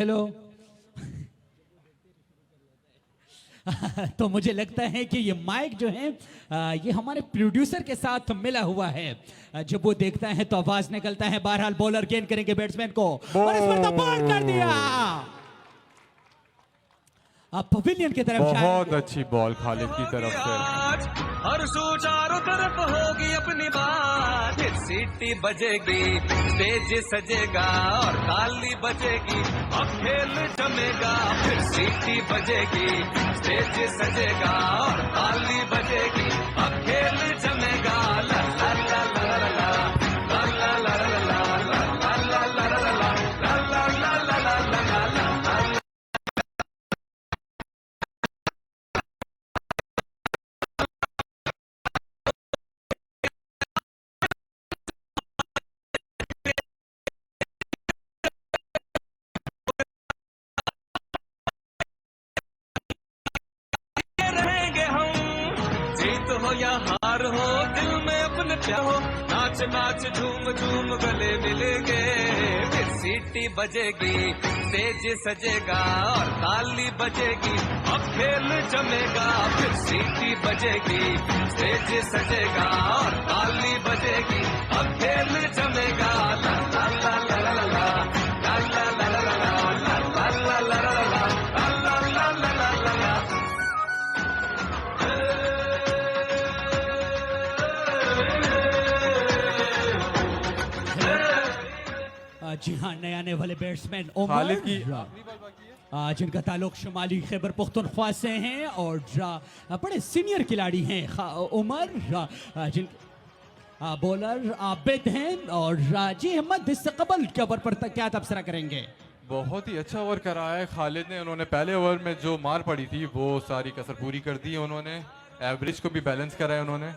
Hello. तो मुझे लगता है कि ये माइक जो है ये हमारे प्रोड्यूसर के साथ मिला हुआ है। जब वो देखता है तो आवाज निकलता है। बहरहाल बॉलर गेंद करेंगे बैट्समैन को और इस पर बॉल कर दिया। अब पवेलियन की तरफ बहुत अच्छी बॉल खालिद की तरफ से। हर सू चारों तरफ होगी अपनी बात, फिर सीटी बजेगी, स्टेज सजेगा और ताली बजेगी, अब खेल जमेगा। फिर सीटी बजेगी, स्टेज सजेगा और ताली बजेगी, अब खेल जमेगा। ला ला ला ला ला ला ला ला ला ला ला ला ला ला ला या हार हो, दिल में अपने प्यार हो, नाच नाच झूम झूम गले मिलेंगे। फिर सीटी बजेगी, स्टेज सजेगा और ताली बजेगी, अब खेल जमेगा। फिर सीटी बजेगी, स्टेज सजेगा और ताली बजेगी, अब खेल जमेगा। ला ला ला ला ला ला ला ला ला ला ला ला ला ला ला ला जी हाँ, नए आने वाले बैट्समैन उमर जिनका ताल्लुक शुमाली खैबर पख्तूनख्वा से हैं और बड़े सीनियर खिलाड़ी हैं उमर, जिन बॉलर आबिद हैं और जी अहमद इससे कबल के ओवर पर क्या तबसरा करेंगे? बहुत ही अच्छा ओवर कराया है खालिद ने। उन्होंने पहले ओवर में जो मार पड़ी थी वो सारी कसर पूरी कर दी है उन्होंने। एवरेज को भी बैलेंस कराया उन्होंने।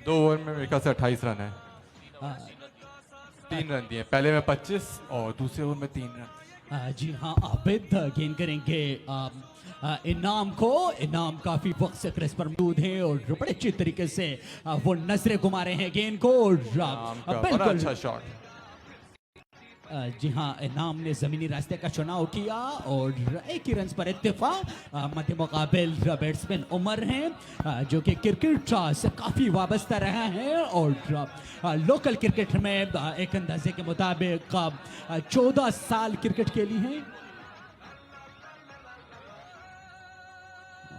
दो ओवर में मेरे ख्याल से 28 रन है। 3 रन दिए, पहले में 25 और दूसरे ओवर में 3 रन। जी हाँ, आबिद गेंद करेंगे इनाम को। इनाम काफी वक्त से क्रीज पर मौजूद हैं और बड़े अच्छे तरीके से वो नजरें घुमा रहे हैं गेंद को। बड़ा अच्छा शॉट। जी हाँ, इनाम ने जमीनी रास्ते का चुनाव किया और एक ही रन पर इत्तेफाक। मध्य मुकाबिल बैट्समैन उमर हैं जो कि क्रिकेट से काफ़ी वाबस्ता रहा है और लोकल क्रिकेट में एक अंदाजे के मुताबिक 14 साल क्रिकेट खेली हैं।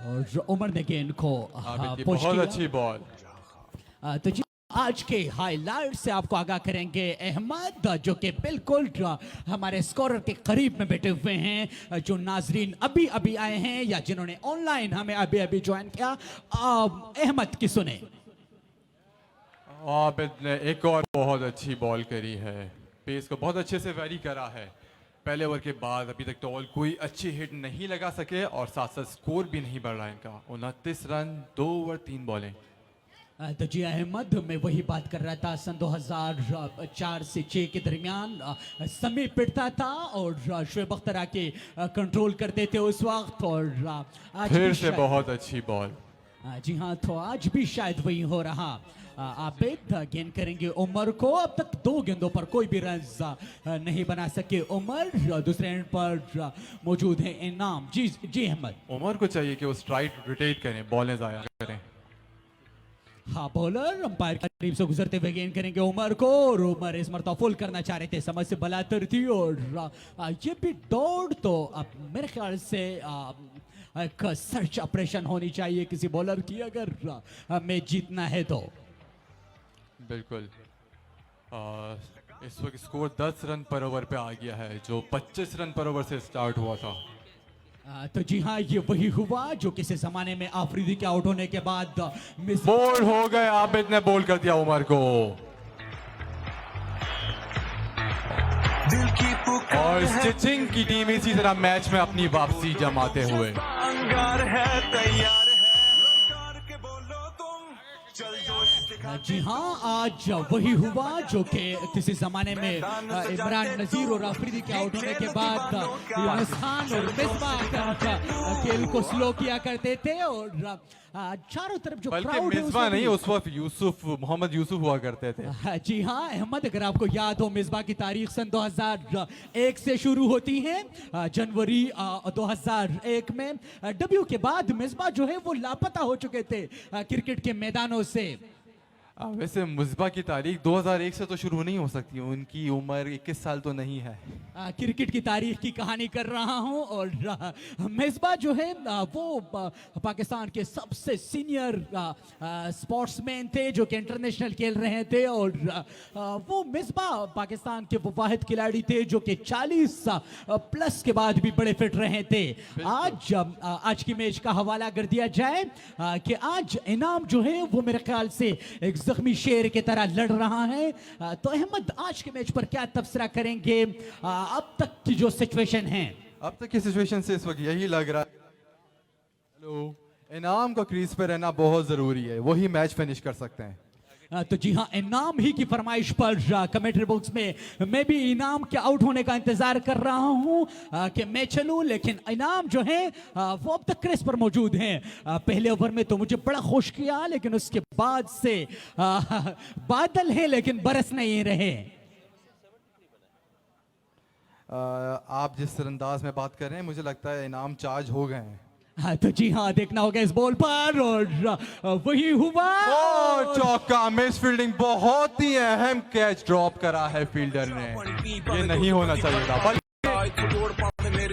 और उमर ने गेंद को बहुत अच्छी बॉल। तो जी आज के हाईलाइट से आपको आगाह करेंगे अहमद, जो कि बिल्कुल हमारे स्कोरर के करीब में बैठे हुए हैं। जो नाजरीन अभी अभी आए हैं या जिन्होंने ऑनलाइन हमें अभी अभी ज्वाइन किया, अहमद की सुने। आबिद ने एक और बहुत अच्छी बॉल करी है, पेस को बहुत अच्छे से वेरी करा है। पहले ओवर के बाद अभी तक तो कोई अच्छी हिट नहीं लगा सके और साथ साथ स्कोर भी नहीं बढ़ रहा इनका। 29 रन 2 ओवर 3 बॉलें। तो जी अहमद, मैं वही बात कर रहा था। सन 2004 से 6 के दरमियान समय पिटता था और शोएब अख्तर आके कंट्रोल करते थे उस वक्त। और आज फिर से बहुत अच्छी बॉल। जी हाँ, तो आज भी शायद वही हो रहा। आबिद गेंद करेंगे उमर को। अब तक 2 गेंदों पर कोई भी रन नहीं बना सके उमर। दूसरे एंड पर मौजूद है इनाम। जी अहमद, उमर को चाहिए कि वो स्ट्राइक रोटेट करें, बॉलें जाया करें। हाँ, बॉलर अंपायर के करीब से गुजरते हुए गेंद करेंगे उमर को और उमर इस मरतबा फुल करना चाह रहे थे, समझ से बलातर थी और ये भी दौड़। तो अब मेरे ख्याल से एक सर्च ऑपरेशन होनी चाहिए किसी बॉलर की अगर मैच जीतना है तो। बिल्कुल। इस वक्त स्कोर 10 रन पर ओवर पे आ गया है जो 25 रन पर ओवर से स्टार्ट हुआ था। तो जी हाँ, ये वही हुआ जो किसी जमाने में आफरीदी के आउट होने के बाद बोल्ड हो गए। आबिद ने बोल्ड कर दिया उमर को और स्टिचिंग की टीम इसी तरह मैच में अपनी वापसी जमाते हुए। जी हाँ, आज वही हुआ जो कि किसी जमाने में इमरान नजीर और अफरीदी के आउट होने के बाद यूनुस खान और मिसबाह खेल को स्लो किया करते थे और चारों तरफ जो बल्कि क्राउड है मिसबा उसमें नहीं, भी- उस वक्त यूसुफ, मोहम्मद यूसुफ हुआ करते थे। जी हाँ अहमद, अगर आपको याद हो मिसबा की तारीख सन 2001 से शुरू होती है। जनवरी 2001 में डब्ल्यू के बाद मिसबा जो है वो लापता हो चुके थे क्रिकेट के मैदानों से। वैसे मुस्बा की तारीख 2001 से तो शुरू नहीं हो सकती, उनकी उम्र 21 साल तो नहीं है। क्रिकेट की तारीख की कहानी कर रहा हूं और मिसबा जो है वो पाकिस्तान के सबसे सीनियर स्पोर्ट्समैन थे जो कि इंटरनेशनल खेल रहे थे और वो मिसबा पाकिस्तान के वो वाहिद खिलाड़ी थे जो कि 40 प्लस के बाद भी बड़े फिट रहे थे। आज की मैच का हवाला अगर दिया जाए कि आज इनाम जो है वो मेरे ख्याल से एक जख्मी शेर की तरह लड़ रहा है। तो अहमद आज के मैच पर क्या तबसरा करेंगे अब तक की जो सिचुएशन है? अब तक की सिचुएशन से इस वक्त यही लग रहा है, हेलो, इनाम का क्रीज पे रहना बहुत जरूरी है, वही मैच फिनिश कर सकते हैं। तो जी हाँ, इनाम ही की फरमाइश पर कमेंट्री बॉक्स में मैं भी इनाम के आउट होने का इंतजार कर रहा हूं कि मैं चलूं, लेकिन इनाम जो है वो अब तक क्रेज पर मौजूद हैं। पहले ओवर में तो मुझे बड़ा खुश किया, लेकिन उसके बाद से बादल है लेकिन बरस नहीं रहे। आप जिस अंदाज में बात कर रहे हैं मुझे लगता है इनाम चार्ज हो गए हैं। तो जी हाँ, देखना होगा इस बॉल पर और वही हुआ। और चौका, मिस फील्डिंग, बहुत ही अहम कैच ड्रॉप करा है फील्डर ने, ये नहीं होना चाहिए था। बल्कि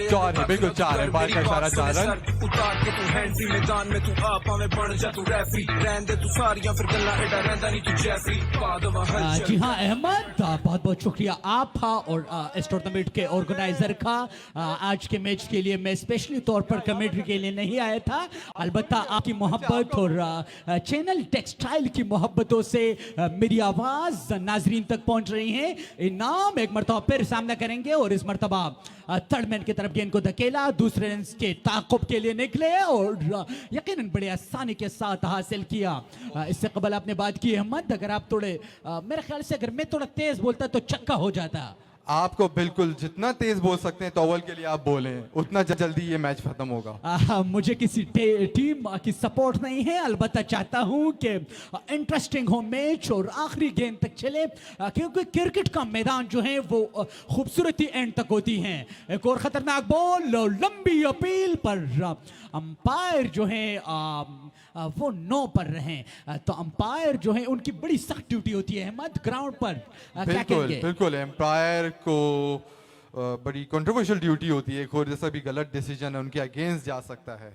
4 है, बिल्कुल 4 है, बाल का इशारा 4 रन। उतार के तू हैंडी मैदान में तू आ पावे बन जा तू रेफरी रहन दे तू सारियां फिर गल्ला एडा रहंदा नहीं तू जेफरी पादवा हल जी हाँ अहमद, बहुत बहुत शुक्रिया आपका और इस टूर्नामेंट के ऑर्गेनाइजर का। आज के मैच के लिए मैं स्पेशली तौर पर कमेंट्री के लिए नहीं आया था, अलबत्ता आपकी मोहब्बत और चैनल टेक्सटाइल की मोहब्बतों से मेरी आवाज नाजरीन तक पहुंच रही है। इनाम एक मरतबा फिर सामना करेंगे और इस मरतबा थर्ड मैन की तरफ गेंद को धकेला, दूसरे रन के ताक़ुब के लिए निकले और यकीनन बड़े आसानी के साथ हासिल किया। इससे कबल आपने बात की अहमद, अगर आप थोड़े मेरे ख्याल से अगर मैं थोड़ा तेज बोलता तो छक्का हो जाता। आपको बिल्कुल जितना तेज बोल सकते हैं टॉवल के लिए आप बोलें, उतना जल्दी ये मैच खत्म होगा। मुझे किसी टीम की सपोर्ट नहीं है, अलबत्ता चाहता हूं कि इंटरेस्टिंग हो मैच और आखिरी गेंद तक चले, क्योंकि क्रिकेट का मैदान जो है वो खूबसूरती एंड तक होती है। एक और खतरनाक बॉल, लंबी अपील पर अंपायर जो है वो 9 पर रहे। तो अंपायर जो है उनकी बड़ी सख्त ड्यूटी होती है अहमद ग्राउंड पर। क्या बिल्कुल कहेंगे? बिल्कुल, एम्पायर को बड़ी कंट्रोवर्शियल ड्यूटी होती है, कोई जैसा भी गलत डिसीजन है उनके अगेंस्ट जा सकता है।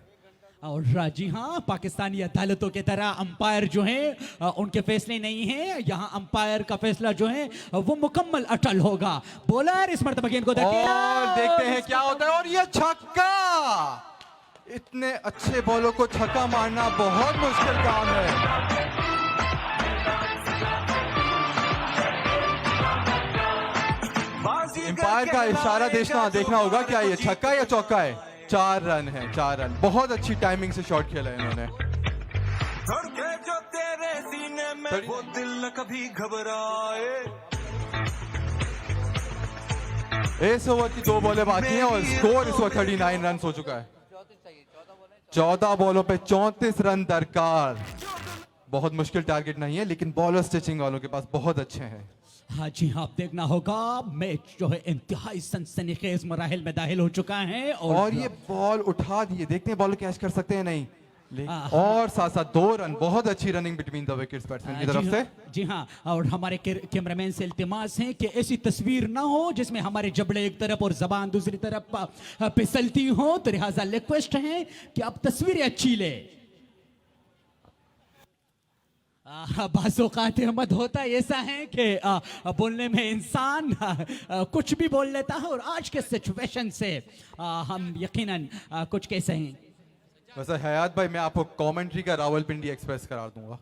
और जी हाँ, पाकिस्तानी अदालतों की तरह अंपायर जो है उनके फैसले नहीं है, यहाँ अंपायर का फैसला जो है वो मुकम्मल अटल होगा। बॉलर इस मरतबा गेंद को धकेला और देखते हैं क्या होता है, और ये छक्का। इतने अच्छे बॉलों को छक्का मारना बहुत मुश्किल काम है। अंपायर का इशारा देखना होगा, क्या ये छक्का या चौका है। 4 रन है, 4 रन। बहुत अच्छी टाइमिंग से शॉट खेला है इन्होंने। धड़के जो तेरे सीने में वो दिल न कभी घबराए। इस ओवर की 2 बॉलें बाकी हैं और स्कोर इस वक्त 39 रन हो चुका है। 14 बॉलों पे 34 रन दरकार। बहुत मुश्किल टारगेट नहीं है, लेकिन बॉलर स्टिचिंग वालों के पास बहुत अच्छे हैं। हाँ जी हाँ, आप देखना होगा मैच जो है इंतहाई सनसनीखेज मराहिल में दाखिल हो चुका है और ये बॉल उठा दिए, देखते हैं बॉल कैच कर सकते हैं नहीं। और साथ साथ 2 रन, बहुत अच्छी running between the wickets batsman की तरफ से। जी हाँ, और हमारे कैमरामैन से इल्तिमास है कि ऐसी तस्वीर ना हो जिसमें हमारे जबड़े एक तरफ और जबान दूसरी तरफ फिसलती हो, तो लिहाजा रिक्वेस्ट है कि आप तस्वीरें अच्छी ले। बाज़-औक़ात अहमद होता ऐसा है कि बोलने में इंसान कुछ भी बोल लेता है, और आज के सिचुएशन से हम यकीनन कुछ कह सकें। वैसे हयात भाई, मैं आपको कमेंट्री का रावलपिंडी एक्सप्रेस करार दूंगा।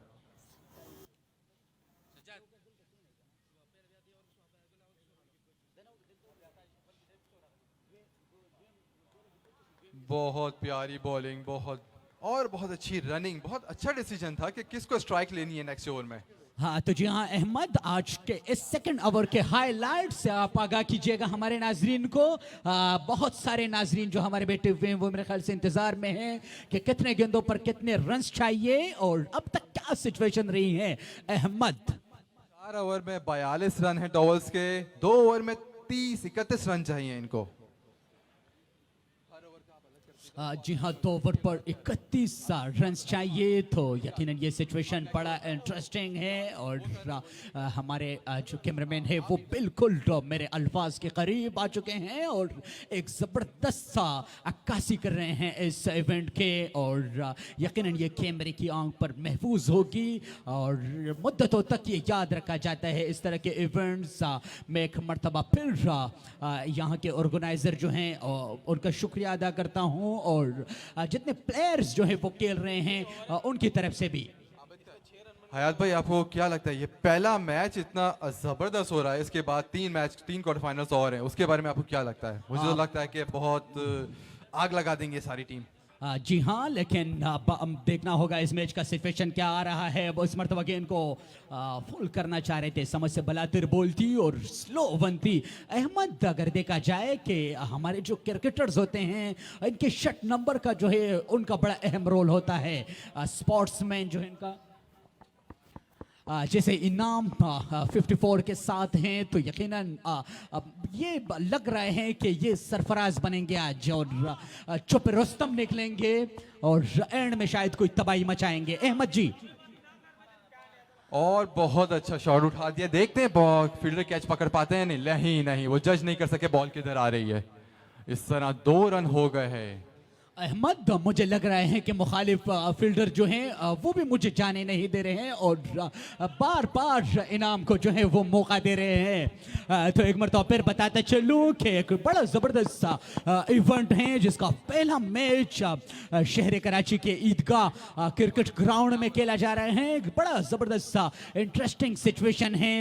बहुत प्यारी बॉलिंग, बहुत अच्छी रनिंग, बहुत अच्छा डिसीजन था कि किसको स्ट्राइक लेनी है नेक्स्ट ओवर में। हाँ तो जी हाँ अहमद, आज के इस सेकंड ओवर के हाईलाइट से आप आगाह कीजिएगा हमारे नाजरीन को। बहुत सारे नाजरीन जो हमारे बैठे हुए हैं वो मेरे ख्याल से इंतजार में हैं कि कितने गेंदों पर कितने रन्स चाहिए और अब तक क्या सिचुएशन रही है। अहमद 4 ओवर में 42 रन है टॉवल्स के, 2 ओवर में 30-31 रन चाहिए इनको। जी हाँ 2 ओवर पर 31 रन्स चाहिए, तो यकीनन ये सिचुएशन बड़ा इंटरेस्टिंग है। और हमारे जो कैमरामैन है वो बिल्कुल मेरे अल्फाज के करीब आ चुके हैं और एक ज़बरदस्त सा अक्कासी कर रहे हैं इस इवेंट के। और यकीनन ये कैमरे की आंख पर महफूज होगी और मुद्दतों तक ये याद रखा जाता है इस तरह के इवेंट्स। मैं एक मरतबा फिर यहाँ के ऑर्गेनाइज़र जो हैं उनका शुक्रिया अदा करता हूँ और जितने प्लेयर्स जो हैं वो खेल रहे हैं उनकी तरफ से भी। हयात भाई, आपको क्या लगता है ये पहला मैच इतना जबरदस्त हो रहा है, इसके बाद 3 क्वार्टर फाइनल्स और हैं, उसके बारे में आपको क्या लगता है? मुझे तो लगता है कि बहुत आग लगा देंगे सारी टीम। जी हाँ, लेकिन अब देखना होगा इस मैच का सिचुएशन क्या आ रहा है। वो इस मरतबा गेंद को फुल करना चाह रहे थे, समझ से बलातिर बोलती और स्लो बनती। अहमद, अगर देखा जाए कि हमारे जो क्रिकेटर्स होते हैं इनके शट नंबर का जो है उनका बड़ा अहम रोल होता है। स्पोर्ट्समैन जो है इनका जैसे इनाम 54 के साथ हैं तो यकीनन ये लग रहे हैं कि ये सरफराज बनेंगे आज और चुप रुस्तम निकलेंगे और एंड में शायद कोई तबाही मचाएंगे। अहमद जी, और बहुत अच्छा शॉट उठा दिया, देखते हैं फील्डर कैच पकड़ पाते हैं। नहीं, वो जज नहीं कर सके बॉल किधर आ रही है। इस तरह 2 रन हो गए हैं। अहमद, मुझे लग रहा है कि मुखालिफ फील्डर जो हैं वो भी मुझे जाने नहीं दे रहे हैं और बार बार इनाम को जो है वो मौका दे रहे हैं। तो एक मरतबा फिर बताता चलूँ कि एक बड़ा ज़बरदस्त सा इवेंट है जिसका पहला मैच शहर कराची के ईदगाह क्रिकेट ग्राउंड में खेला जा रहा है। एक बड़ा ज़बरदस्त सा इंटरेस्टिंग सिचुएशन है।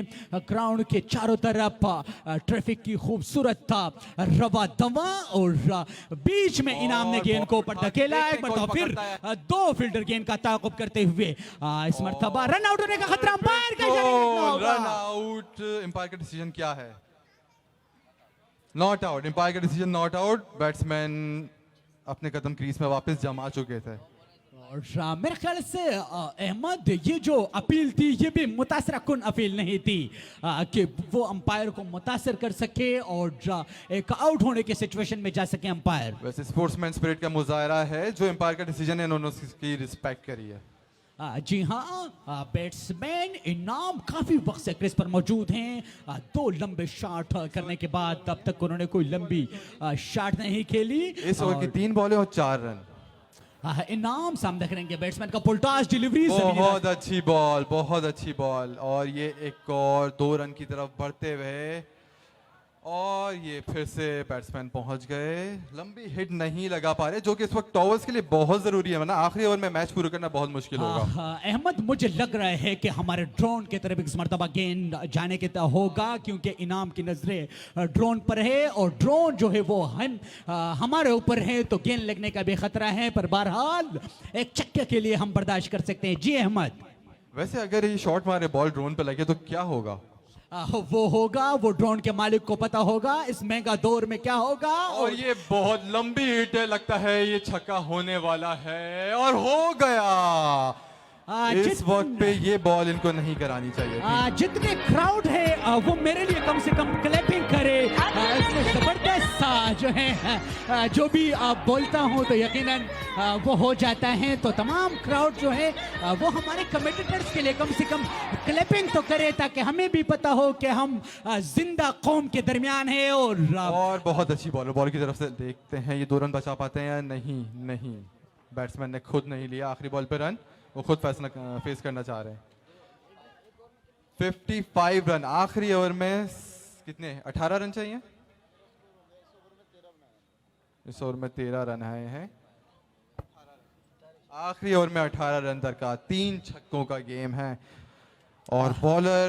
ग्राउंड के चारों तरफ ट्रैफिक की खूबसूरत रवा दवा और बीच में इनाम ने गेंद को ऊपर धकेला। एक मरतबा फिर 2 फील्डर गेंद का ताक़ुब करते हुए इस मरतबा रन आउट होने का खतरा अंपायर का रन आउट। अंपायर का डिसीजन क्या है? Not out. अंपायर का डिसीजन नॉट आउट। बैट्समैन अपने कदम क्रीज में वापस जमा चुके थे। और मेरे ख्याल से अहमद, ये जो अपील थी ये भी मुतासरा कुन अपील नहीं थी कि वो अंपायर को मुतासर कर सके और एक आउट होने के सिचुएशन में जा सके अंपायर। वैसे स्पोर्ट्समैन स्पिरिट का मुजाहरा है, जो अंपायर का डिसीजन है उन्होंने उसकी रिस्पेक्ट करी है। जी हाँ, बैट्समैन इनाम काफी वक्त से क्रीज पर मौजूद हैं। 2 लंबे शॉट करने के बाद तब तक उन्होंने कोई लंबी शॉट नहीं खेली। इस ओवर की 3 बॉलें और 4 रन। इनाम सामने करेंगे बैट्समैन का पुलटास डिलीवरी। बहुत अच्छी बॉल और ये एक और 2 रन की तरफ बढ़ते हुए और ये फिर से बैट्समैन पहुंच गए। लंबी हिट नहीं लगा पा रहे, जो कि इस वक्त टॉवर्स के लिए बहुत जरूरी है, वरना आखिरी ओवर में मैच पूरा करना बहुत मुश्किल होगा। अहमद, मुझे लग रहा है कि हमारे ड्रोन की तरफ इस मरतबा गेंद जाने के होगा क्योंकि इनाम की नजरें ड्रोन पर है और ड्रोन जो है वो हमारे ऊपर है, तो गेंद लगने का भी खतरा है, पर बहरहाल एक चक्के के लिए हम बर्दाश्त कर सकते हैं। जी अहमद, वैसे अगर ये शॉट मारे बॉल ड्रोन पे लगे तो क्या होगा? वो होगा, वो ड्रोन के मालिक को पता होगा इस महंगा दौर में क्या होगा। और ये बहुत लंबी हिट है, लगता है ये छक्का होने वाला है और हो गया। इस वक्त पे ये बॉल इनको नहीं करानी चाहिए थी। जितने क्राउड है वो मेरे लिए कम से कम क्लैपिंग करे। जबरदस्त जो है जो भी बोलता हूँ तो यकीनन वो हो जाता है। तो तमाम क्राउड जो है वो हमारे कमेंटेटर्स के लिए कम से कम क्लैपिंग तो करे ताकि हमें भी पता हो कि हम जिंदा कौम के दरमियान है। और बहुत अच्छी बॉल की तरफ से देखते हैं ये 2 रन बचा पाते हैं या नहीं। बैट्समैन ने खुद नहीं लिया आखिरी बॉल पे रन, वो खुद फैसला फेस करना चाह रहे हैं। 55 रन आखिरी ओवर में, कितने 18 रन चाहिए? इस ओवर में 13 रन आए हैं। आखिरी ओवर में 18 रन दरकार, 3 छक्कों का गेम है और बॉलर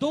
2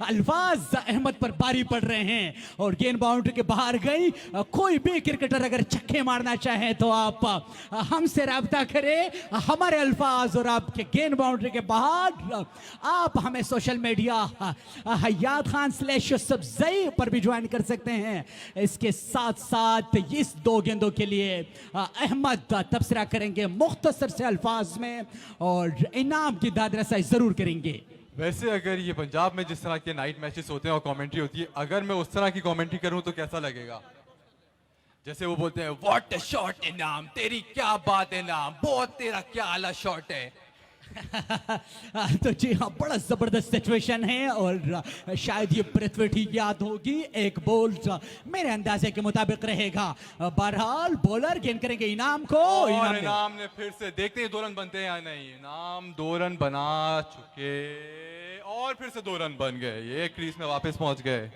अल्फाज अहमद पर बारी पड़ रहे हैं और गेंद बाउंड्री के बाहर गई। कोई भी क्रिकेटर अगर छक्के मारना चाहे तो आप हमसे राब्ता करें, हमारे अल्फाज और आपके गेंद बाउंड्री के बाहर। आप हमें सोशल मीडिया हयात खान /यूसुफजई पर भी ज्वाइन कर सकते हैं। इसके साथ साथ इस दो गेंदों के लिए अहमद तबसरा करेंगे मुख्तसर से अल्फाज में और इनाम की दादरसाई जरूर करेंगे। वैसे अगर ये पंजाब में जिस तरह के नाइट मैचेस होते हैं और कमेंट्री होती है, अगर मैं उस तरह की कमेंट्री करूं तो कैसा लगेगा? जैसे वो बोलते हैं व्हाट अ शॉट इनाम, तेरी क्या बात है इनाम, बहुत तेरा क्या आला शॉट है। तो जी हाँ, बड़ा जबरदस्त सिचुएशन है और शायद ये पृथ्वी ठीक याद होगी। एक बॉल मेरे अंदाजे के मुताबिक रहेगा। बहरहाल बॉलर गेंद करेंगे इनाम को और इनाम ने फिर से देखते हैं 2 रन बनते हैं या नहीं। इनाम 2 रन बना चुके और फिर से 2 रन बन गए, ये क्रीज में वापस पहुंच गए।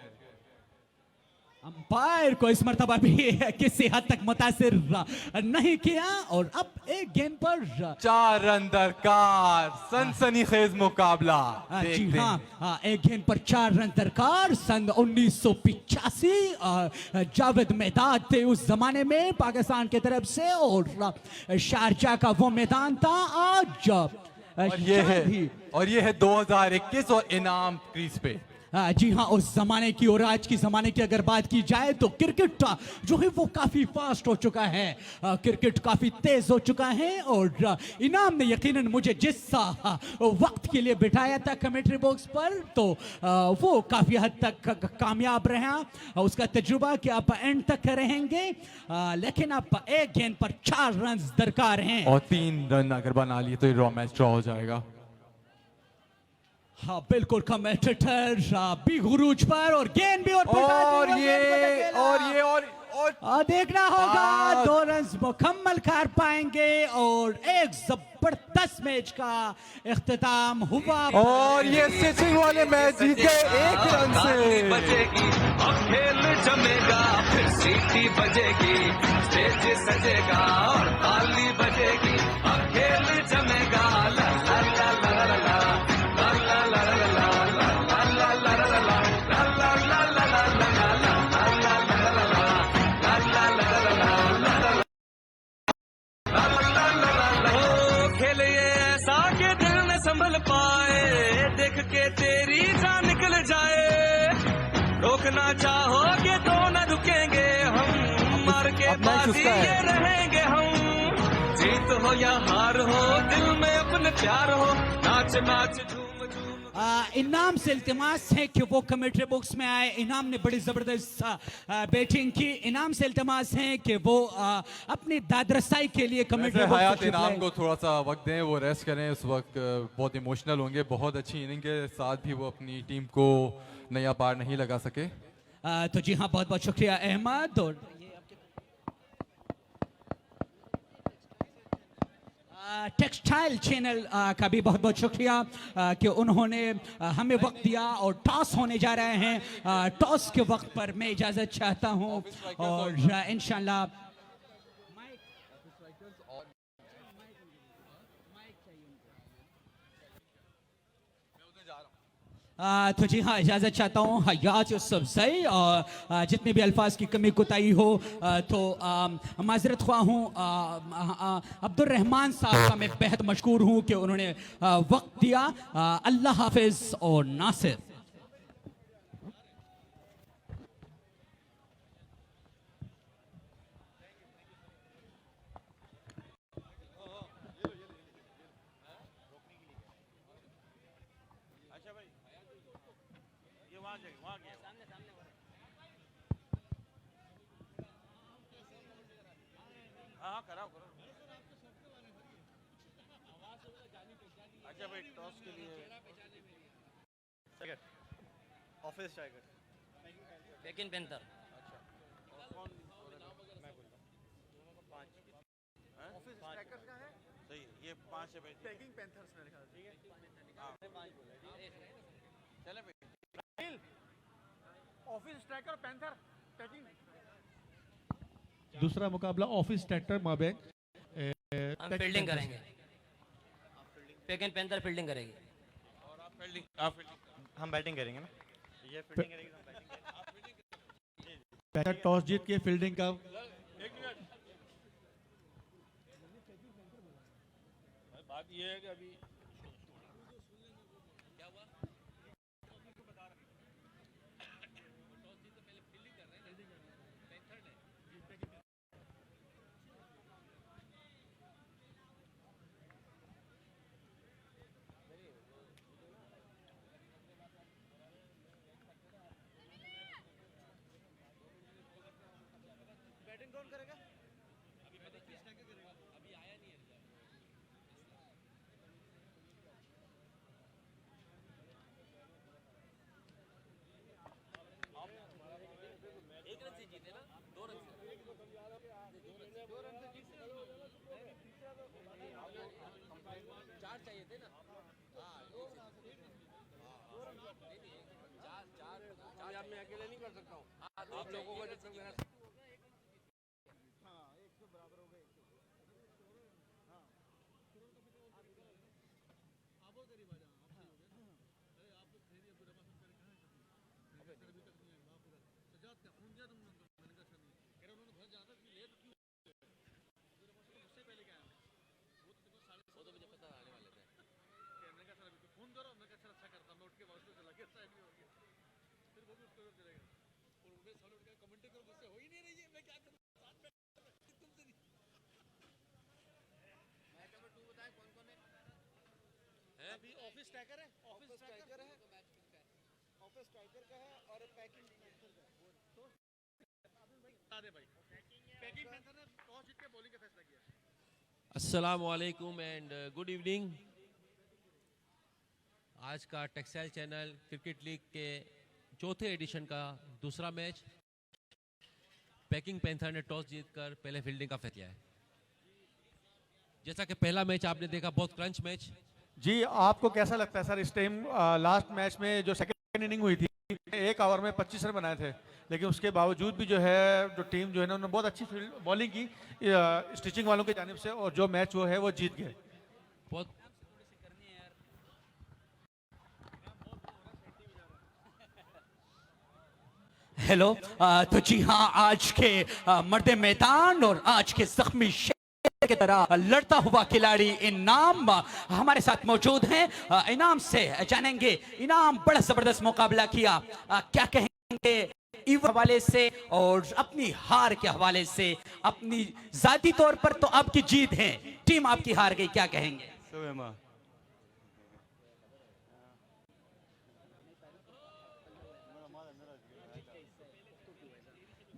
अंपायर को इस मर्तबा भी किसी हद तक मुतासिर नहीं किया और अब एक गेंद पर 4 रन दरकार, सनसनीखेज मुकाबला। जी हाँ, एक गेंद पर 4 रन दरकार। सन 1985 जावेद मेदाद थे उस जमाने में पाकिस्तान की तरफ से और शारजा का वो मैदान था। आज और ये है 2021 और इनाम क्रीज पे। जी हाँ, उस जमाने की और आज की जमाने की अगर बात की जाए तो क्रिकेट जो है वो काफी फास्ट हो चुका है, क्रिकेट काफी तेज हो चुका है और इनाम ने यकीनन मुझे जिस वक्त के लिए बिठाया था कमेंट्री बॉक्स पर तो वो काफी हद तक कामयाब रहा। उसका तजुर्बा कि आप एंड तक रहेंगे, लेकिन आप एक गेंद पर 4 रन दरकार हैं और 3 रन अगर बना लिए तो ये मैच ड्रॉ हो जाएगा। हाँ बिल्कुल, कमेंटेटर भी गुरूज पर और गेंद भी और देखना होगा 2 रन मुकम्मल कर पाएंगे और एक जबरदस्त मैच का इख्तिताम हुआ और ये स्टिचिंग वाले मैच जीत गए 1 रन से। बजेगी अब खेल जमेगा, फिर सीटी बजेगी, स्टेज सजेगा और ताली बजेगी, अब खेल जमेगा। ला ला ला ला ला ला संभल पाए, देख के तेरी जान निकल जाए, रोकना चाहोगे तो न रुकेंगे हम, मार के बाजी ये रहेंगे हम। जीत हो या हार हो, दिल में अपने प्यार हो, नाच नाच झूम झूम। इनाम से इल्तिमास है कि वो कमेंट्री बॉक्स में आए। इनाम ने बड़ी ज़बरदस्त बैटिंग की। इनाम से इल्तिमास है कि वो अपनी दादरसाई के लिए कमेंट्री बॉक्स में इनाम को थोड़ा सा वक्त दें, वो रेस्ट करें, उस वक्त बहुत इमोशनल होंगे। बहुत अच्छी इनिंग के साथ भी वो अपनी टीम को नया पार नहीं लगा सके। तो जी हाँ, बहुत बहुत शुक्रिया अहमद। और टेक्सटाइल चैनल का भी बहुत बहुत शुक्रिया कि उन्होंने हमें वक्त दिया और टॉस होने जा रहे हैं। टॉस के वक्त पर मैं इजाज़त चाहता हूं और इंशाल्लाह तो जी हाँ, इजाज़त चाहता हूँ हयात यूसुफजई और जितने भी अल्फाज की कमी कोताही हो तो माजरत ख्वाह हूँ। अब्दुल रहमान साहब का मैं बेहद मशकूर हूँ कि उन्होंने वक्त दिया। अल्लाह हाफिज़ और नासिर। अच्छा भाई, टॉस के लिए ऑफिस टाइगर, पेकिंग पैंथर। अच्छा कौन? मैं बोलता हूँ दोनों का 5। ऑफिस टाइगर का है सही, ये 5 है भाई। पेकिंग पैंथर्स मेरे ख्याल, ठीक है। हाँ 5 बोला, चले भाई। Office striker panther packing. दूसरा मुकाबला ऑफिस स्ट्राइकर माबेन हम फील्डिंग करेंगे। पेकिन पेंथर फील्डिंग करेगी। और आप फील्डिंग हम बैटिंग करेंगे ना, ये फील्डिंग करेगी तो हम बैटिंग करेंगे। टॉस जीत के फील्डिंग का बात ये है कि अभी मैं अकेले नहीं कर सकता हूँ, आप लोगों को जब तक मेरा ऑफिस स्ट्राइकर है, ऑफिस स्ट्राइकर है, ऑफिस स्ट्राइकर का है और पैकिंग पेंथर का है। तो बता दे भाई, पैकिंग पेंथर ने टॉस जीत के बॉलिंग का फैसला किया। अस्सलाम वालेकुम एंड गुड इवनिंग। आज का टेक्सटाइल चैनल क्रिकेट लीग के चौथे एडिशन का दूसरा मैच, पैकिंग पेंथर ने टॉस जीतकर पहले फील्डिंग का फैसला है। जैसा कि पहला मैच आपने देखा, बहुत क्रंच मैच। जी, आपको कैसा लगता है सर इस टाइम लास्ट मैच में जो सेकंड इनिंग हुई थी, 1 ओवर में 25 रन बनाए थे, लेकिन उसके बावजूद भी जो है जो टीम जो है ना उन्होंने बहुत अच्छी बॉलिंग की स्टिचिंग वालों की जानिब से, और जो मैच वो है वो जीत गए। बहुत हेलो, तो जी हाँ, आज के मर्द मैदान और आज के जख्मी की तरह लड़ता हुआ खिलाड़ी इनाम हमारे साथ मौजूद हैं। इनाम से जानेंगे, इनाम बड़ा जबरदस्त मुकाबला किया, क्या कहेंगे हवाले से और अपनी हार के हवाले से। अपनी जाती तौर पर तो आपकी जीत है, टीम आपकी हार गई, क्या कहेंगे?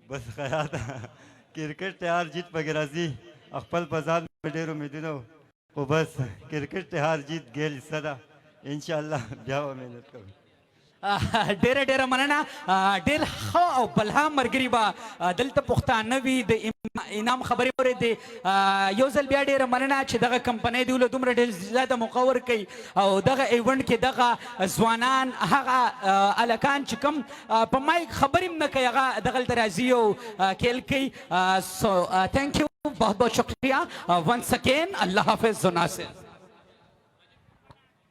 बस खया था क्रिकेट तैयार जीत वगैरह सी अखपल पजान में ढेर उम्मीदों वो बस क्रिकेट तैयार जीत गेल सदा इंशाल्लाह जाओ मेहनत करो। डेरे डेरे मनना डेर खा बल्हा मरगरीबा दलता पुख्तानवी द इनाम खबरी परे दे योजल बिया डेरे मनना छ दगा कंपनी दिउलो दुमरे डेर ज्यादा मुकवर कई और दगा इवेंट के दगा जवानान हागा अलकान चकम पमाई खबरी न कयगा दगल तराजियो खेल कई। सो थैंक यू, बहुत बहुत शुक्रिया वंस अगेन। अल्लाह हाफिज।